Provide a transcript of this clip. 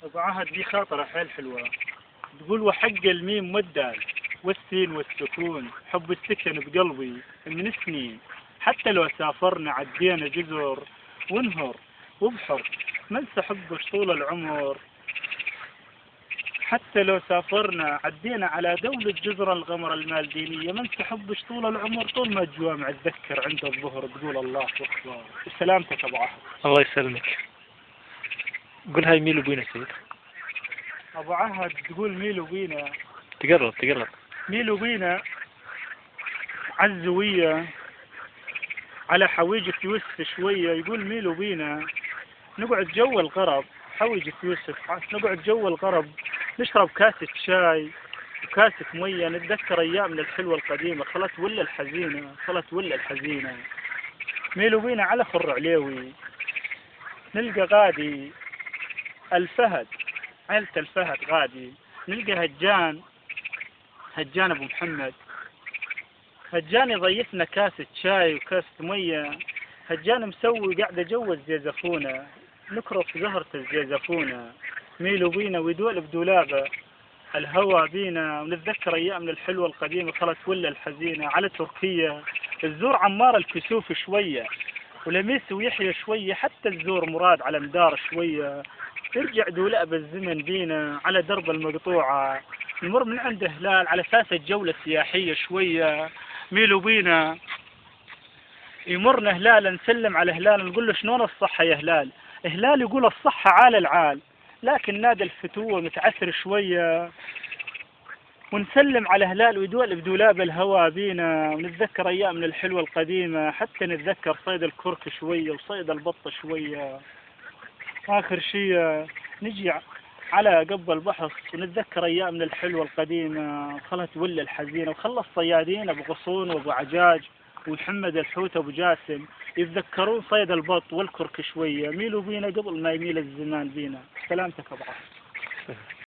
أبو عهد دي خاطرة حيل حلوة. تقول وحق الميم والدال والسين والسكون حب السكن بقلبي من سنين، حتى لو سافرنا عدينا جزر ونهر وبحر ما انسى حبك طول العمر. حتى لو سافرنا عدينا على دولة جزر القمر المالدينية ما انسى حبك طول العمر، طول ما الجوامع اتذكر عند الظهر تقول الله أكبر. سلامتك أبو عهد. الله يسلمك. قول هاي ميلو بينا سيد. أبو عهد تقول ميلو بينا. تقرب. ميلو بينا عزوية على حويجة يوسف شوية. يقول ميلو بينا نقعد جو الغرب حويجة يوسف، نقعد جو الغرب نشرب كاسة شاي وكاسة مية، نتذكر أيامنا الحلوة القديمة خلت ولا الحزينة. ميلو بينا على خر عليوي نلقى غادي الفهد، عيلة الفهد غادي نلقى هجان أبو محمد. هجان يضيفنا كاسة شاي وكاسة مية، هجان مسوي قاعدة جو الزيزفونة نكرف زهرة الزيزفونة. ميلو بينا ويدول بدولابه الهوى بينا، ونتذكر أيامنا الحلوة القديمة خلت ولا الحزينة. على تركيا الزور عمار الكسوف شوية ولميس ويحيى شوية، حتى الزور مراد على مدار شوية. يرجع دولاب الزمن بينا على درب المقطوعة، نمر من عند هلال على أساس الجولة سياحية شوية. ميلو بينا يمرنا هلال نسلم على هلال نقول له شلون الصحة يا هلال. هلال يقول الصحة عال العال، لكن نادى الفتوة متعثر شوية. ونسلم على هلال ويدول بدولاب الهوى بينا، ونتذكر أيامنا الحلوة القديمة، حتى نتذكر صيد الكرك شوية وصيد البط شوية. آخر شيء نجي على قب البحر ونتذكر أيامنا الحلوة القديمة خلت ولا الحزينة. وخلى الصيادين أبو غصون وأبو عجاج ومحمد الحوت أبو جاسم يتذكرون صيد البط والكرك شوية. ميلوا بينا قبل ما يميل الزمان بينا. سلامتك أبو عاصم.